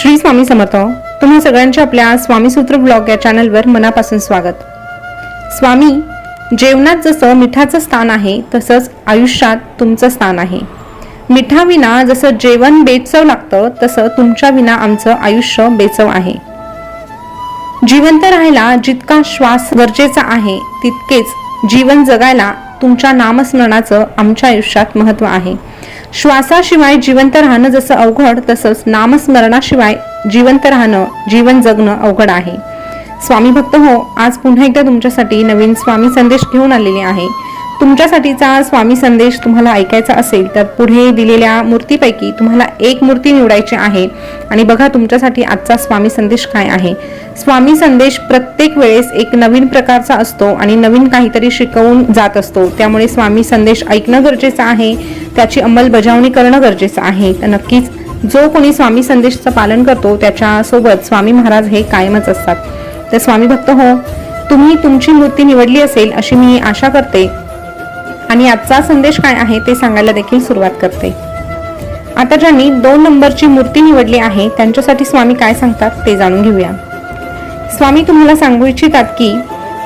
श्री स्वामी समर्थ. तुम्हा सगळ्यांचे आपल्या स्वामी सूत्र ब्लॉग या चॅनलवर मनापासून स्वागत. स्वामी, जेवणात जसं मिठाचं स्थान आहे तसंच आयुष्यात तुमचं स्थान आहे. मिठाविना जसं जेवण बेचव लागतं तसं तुमच्या विना आमचं आयुष्य बेचव आहे. जिवंत राहायला जितका श्वास गरजेचा आहे तितकेच जीवन जगायला तुमच्या नामस्मरणाचं आमच्या आयुष्यात महत्त्व आहे. श्वासाशिवाय जिवंत राहणं जसं अवघड तसंच नामस्मरणाशिवाय जिवंत राहणं, जीवन जगणं अवघड आहे. स्वामी भक्त हो, आज पुन्हा एकदा तुमच्यासाठी नवीन स्वामी संदेश घेऊन आलेले आहे. तुमच्यासाठीचा स्वामी संदेश तुम्हाला ऐकायचा असेल तर पुढे दिलेल्या मूर्तीपैकी तुम्हाला एक मूर्ती निवडायची आहे आणि बघा तुमच्यासाठी आजचा स्वामी संदेश काय आहे. स्वामी संदेश प्रत्येक वेळेस एक नवीन प्रकारचा असतो आणि नवीन काहीतरी शिकवून जात असतो. त्यामुळे स्वामी संदेश ऐकणं गरजेचं आहे, त्याची अंमलबजावणी करणं गरजेचं आहे. तर नक्कीच जो कोणी स्वामी संदेशचं पालन करतो त्याच्या सोबत स्वामी महाराज हे कायमच असतात. तर स्वामी भक्त हो, तुम्ही तुमची मूर्ती निवडली असेल अशी मी आशा करते आणि आजचा संदेश काय आहे ते सांगायला देखील सुरुवात करते. आता ज्यांनी 2 नंबरची मूर्ती निवडली आहे त्यांच्यासाठी स्वामी काय सांगतात ते जाणून घेऊया. स्वामी तुम्हाला सांगू इच्छितात की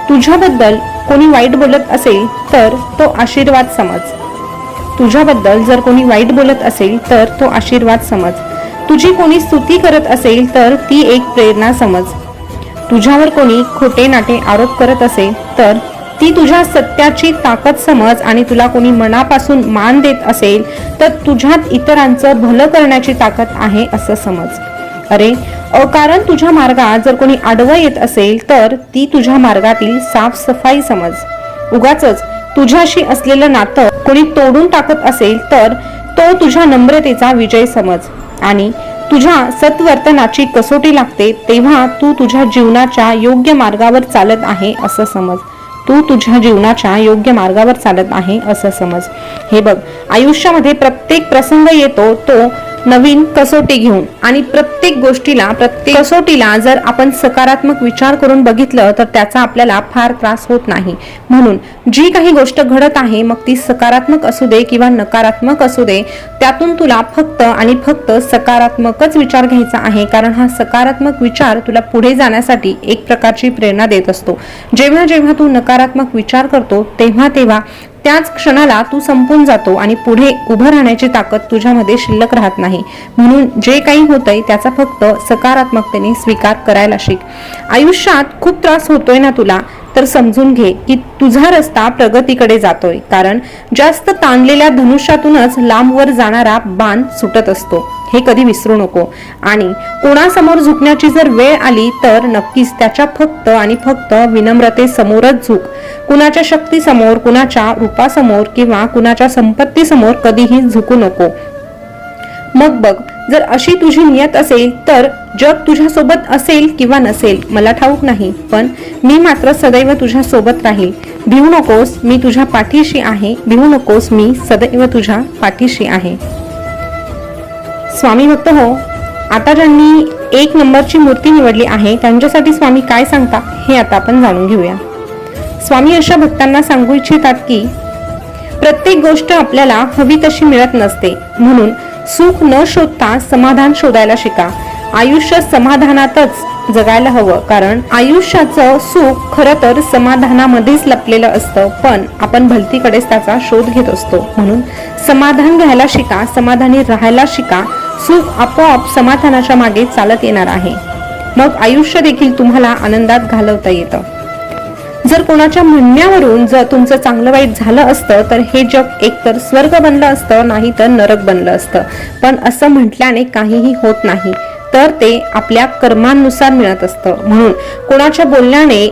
तुझ्याबद्दल कोणी वाईट बोलत असेल तर तो आशीर्वाद समज. तुझ्याबद्दल जर कोणी वाईट बोलत असेल तर तो आशीर्वाद समज. तुझी कोणी स्तुती करत असेल तर ती एक प्रेरणा समज. तुझ्यावर कोणी खोटे नाटे आरोप करत असेल तर ती तुझ्या सत्याची ताकद समज आणि तुला कोणी मनापासून मान देत असेल तर तुझ्यात इतरांचं भलं करण्याची ताकद आहे असं समज. अरे, अकारण तुझ्या मार्गात जर कोणी आडवं येत असेल तर ती तुझ्या मार्गातील साफसफाई समज. उगाचच तुझ्याशी असलेलं नातं कोणी तोडून टाकत असेल तर तो तुझ्या नम्रतेचा विजय समज. आणि तुझ्या सत्वर्तनाची कसोटी लागते तेव्हा तू तुझ्या जीवनाच्या योग्य मार्गावर चालत आहे असं समज. तू तुझ्या जीवनाच्या योग्य मार्गावर चालत आहे असं समज. हे बघ, आयुष्यामध्ये प्रत्येक प्रसंग येतो तो नवीन कसोटी घेऊन आणि प्रत्येक कसोटीला जर आपण सकारात्मक विचार करून बघितलं तर त्याचा आपल्याला फार त्रास होत नाही. म्हणून जी काही गोष्ट घडत आहे मग ती सकारात्मक असू दे किंवा नकारात्मक असू दे, त्यातून तुला फक्त आणि फक्त सकारात्मकच विचार घ्यायचा आहे. कारण हा सकारात्मक विचार तुला पुढे जाण्यासाठी एक प्रकारची प्रेरणा देत असतो. जेव्हा जेव्हा तू नकारात्मक विचार करतो तेव्हा त्याच क्षणाला तू संपून जातो आणि पुढे उभं राहण्याची ताकद तुझ्यामध्ये शिल्लक राहत नाही. म्हणून जे काही होतंय त्याचा फक्त सकारात्मकतेने स्वीकार करायला शिक. आयुष्यात खूप त्रास होतोय ना तुला, तर समजून घे की तुझा रस्ता प्रगतीकडे जातोय. कारण जास्त ताणलेल्या धनुष्यातूनच लांबवर जाणारा बाण सुटत असतो, हे कधी विसरू नको. आणि कोणासमोर झुकण्याची जर वेळ आली तर नक्कीच त्याच्या फक्त आणि फक्त विनम्रतेसमोरच झुक. कुणाच्या शक्तीसमोर, कुणाच्या रूपासमोर किंवा कुणाच्या संपत्तीसमोर कधीही झुकू नको. मग बघ, जर अशी तुझी नियत असेल तर जग तुझ्या सोबत असेल किंवा नसेल मला ठाऊक नाही, पण मी मात्र सदैव तुझ्या सोबत राहील. भिवू नकोस, मी तुझ्या पाठीशी आहे. भिवू नकोस, मी सदैव तुझ्या पाठीशी आहे. स्वामी भक्त हो, आता ज्यांनी 1 नंबरची मूर्ती निवडली आहे त्यांच्यासाठी स्वामी काय सांगता हे आता आपण जाणून घेऊया. स्वामी अशा भक्तांना सांगू इच्छितात की प्रत्येक गोष्ट आपल्याला हवी तशी मिळत नसते. म्हणून सुख न शोधता समाधान शोधायला शिका. आयुष्य समाधानातच जगायला हवं, कारण आयुष्याचं सुख खरं तर समाधानामध्येच लपलेलं असतं, पण आपण भलतीकडेच त्याचा शोध घेत असतो. म्हणून समाधान घ्यायला शिका, समाधानी राहायला शिका. सुख आपोआप समाधानाच्या मागे चालत येणार आहे. मग आयुष्य देखील तुम्हाला आनंदात घालवता येतं. जर कोणाच्या म्हणण्यावरून जर तुमचं चांगलं वाईट झालं असतं तर हे जग एकतर स्वर्ग बनलं असतं, नाही तर नरक बनलं असतं. पण असं म्हटल्याने काहीही होत नाही, तर ते आपल्या कर्मांनुसार मिळत असतं. म्हणून कोणाच्या बोलण्याने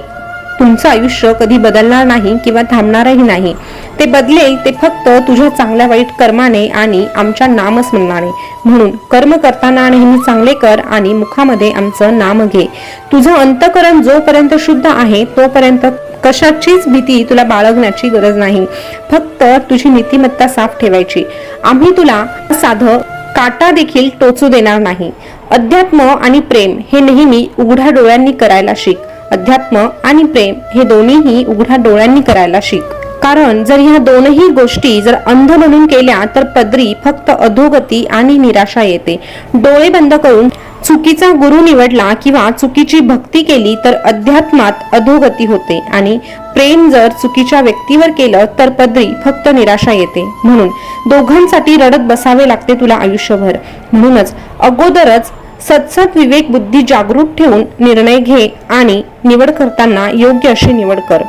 तुमचं आयुष्य कधी बदलणार नाही किंवा थांबणारही नाही. ते बदलेल ते फक्त तुझ्या चांगल्या वाईट कर्माने आणि आमच्या नामस्मरणाने. म्हणून कर्म करताना नेहमी चांगले कर आणि मुखामध्ये आमचं नाम घे. तुझं अंतःकरण जोपर्यंत शुद्ध आहे तोपर्यंत कशाचीच भीती तुला बाळगण्याची गरज नाही. फक्त तुझी नीतिमत्ता साफ ठेवायची. आम्ही तुला साधं काटा देखील टोचू देणार नाही. अध्यात्म आणि प्रेम हे नेहमी उघड्या डोळ्यांनी करायला शिक. अध्यात्म आणि प्रेम हे दोन्हीही उघड्या डोळ्यांनी करायला शिक. कारण जर ह्या दोनही गोष्टी जर अंध म्हणून केल्या तर पदरी फक्त अधोगती आणि निराशा येते. डोळे बंद करून चुकीचा गुरु निवडला किंवा चुकीची भक्ती केली तर अध्यात्मात अधोगती होते आणि प्रेम जर चुकीच्या व्यक्तीवर केलं तर पदरी फक्त निराशा येते. म्हणून दोघांसाठी रडत बसावे लागते तुला आयुष्यभर. म्हणूनच अगोदरच सत्सत विवेक बुद्धी जागृत ठेवून निर्णय घे आणि निवड करताना योग्य अशी निवड कर.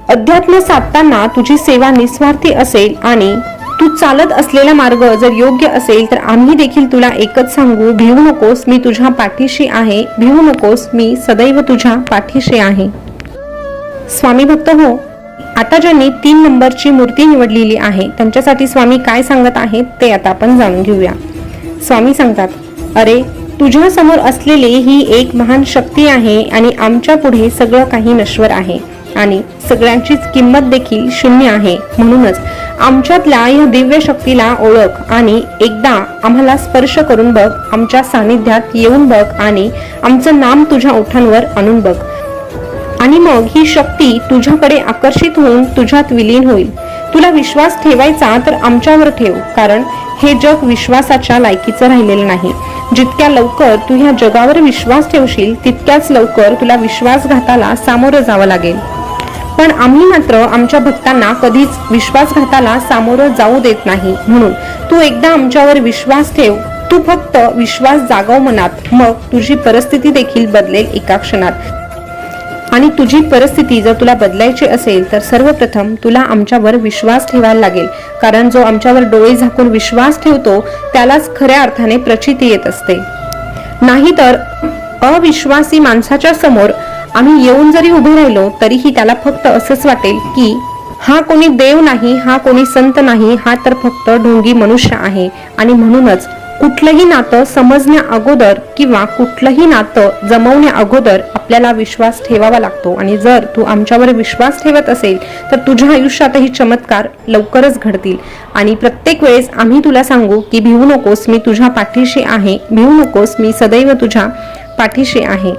अध्यात्म साधताना तुझी सेवा निस्वार्थी असेल आणि तू चालत असलेला मार्ग जर योग्य असेल तर आम्ही देखील तुला एकच सांगू, भिवू नकोस, मी तुझ्या पाठीशी आहे. भिवू नकोस, मी सदैव तुझ्या पाठीशी आहे. स्वामी भक्त हो, आता ज्यांनी 3 नंबरची मूर्ती निवडलेली आहे त्यांच्यासाठी स्वामी काय सांगत आहेत ते आता आपण जाणून घेऊया. स्वामी सांगतात, अरे तुझ्या समोर असलेली ही एक महान शक्ती आहे आणि आमच्या पुढे सगळं काही नश्वर आहे आणि सगळ्यांचीच किंमत देखील शून्य आहे. म्हणूनच आमच्यातल्या या दिव्य शक्तीला ओळख आणि एकदा आम्हाला स्पर्श करून बघ, आमच्या सानिध्यात येऊन बघ आणि आमचं नाम तुझ्या ओठांवर आणून बघ आणि मग ही शक्ती तुझ्याकडे आकर्षित होऊन तुझ्यात विलीन होईल. तुला विश्वास ठेवायचा तर आमच्यावर ठेव, कारण हे जग विश्वासाच्या लायकीचं राहिलेलं नाही. जितक्या लवकर तू ह्या जगावर विश्वास ठेवशील तितक्याच लवकर तुला विश्वासघाताला सामोरं जावं लागेल. पण आम्ही मात्र आमच्या भक्तांना कधीच विश्वासघाताला सामोरं जाऊ देत नाही. म्हणून तू एकदा आमच्यावर विश्वास ठेव. तू फक्त विश्वास जागव मनात, मग तुझी परिस्थिती देखील बदलेल एका क्षणात. आणि तुझी परिस्थिती जर तुला बदलायची असेल तर सर्वप्रथम तुला आमच्यावर विश्वास ठेवायला लागेल, कारण जो आमच्यावर डोळे झाकून विश्वास ठेवतो त्यालाच खऱ्या अर्थाने प्रचिती येत असते. नाहीतर अविश्वासी माणसाच्या समोर आम्ही येऊन जरी उभे राहिलो तरीही त्याला फक्त असंच वाटेल की हा कोणी देव नाही, हा कोणी संत नाही, हा तर फक्त ढोंगी मनुष्य आहे. आणि म्हणूनच कुठलंही नातं समजण्या अगोदर किंवा कुठलंही नातं जमवण्या अगोदर आपल्याला विश्वास ठेवावा लागतो. आणि जर तू आमच्यावर विश्वास ठेवत असेल तर तुझ्या आयुष्यातही चमत्कार लवकरच घडतील. आणि प्रत्येक वेळेस आम्ही तुला सांगू की भिवू नकोस, मी तुझ्या पाठीशी आहे. भिवू नकोस, मी सदैव तुझ्या पाठीशी आहे.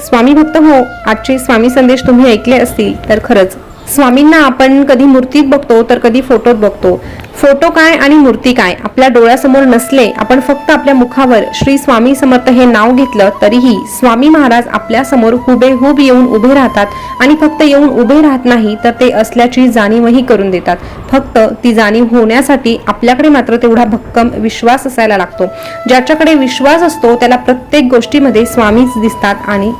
स्वामी भक्त हो, आजचे स्वामी संदेश तुम्ही ऐकले असतील तर खरंच स्वामींना आपण कधी मूर्तीत बघतो तर कधी फोटोत बघतो. फोटो काय आणि मूर्ती काय आपल्या डोळ्यासमोर नसले, आपण फक्त आपल्या मुखावर श्री स्वामी समर्थ हे नाव घेतलं तरीही स्वामी महाराज आपल्या समोर हुबेहूब येऊन उभे राहतात. आणि फक्त येऊन उभे राहत नाही तर ते असल्याची जाणीवही करून देतात. फक्त ती जाणीव होण्यासाठी आपल्याकडे मात्र तेवढा भक्कम विश्वास असायला लागतो. ज्याच्याकडे विश्वास असतो त्याला प्रत्येक गोष्टीमध्ये स्वामीच दिसतात आणि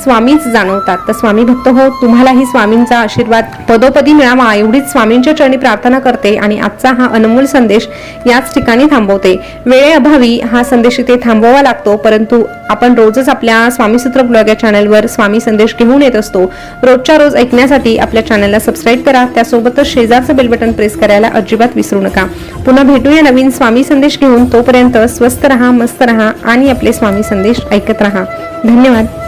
स्वामीच जाणवतात. तर स्वामी भक्त हो, तुम्हालाही स्वामींचा आशीर्वाद पदोपदी मिळावा एवढीच स्वामींच्या चरणी प्रार्थना करते आणि आजचा हा अनमोल संदेश याच ठिकाणी थांबवते. वेळेअभावी हा संदेश इथे थांबवावा लागतो, परंतु आपण रोजच आपल्या स्वामीसूत्र ब्लॉग या चॅनलवर स्वामी संदेश घेऊन येत असतो. रोजच्या रोज ऐकण्यासाठी आपल्या चॅनलला सबस्क्राईब करा, त्यासोबतच शेजारचं बेल बटन प्रेस करायला अजिबात विसरू नका. पुन्हा भेटूया नवीन स्वामी संदेश घेऊन. तोपर्यंत स्वस्त रहा, मस्त रहा आणि आपले स्वामी संदेश ऐकत रहा. धन्यवाद.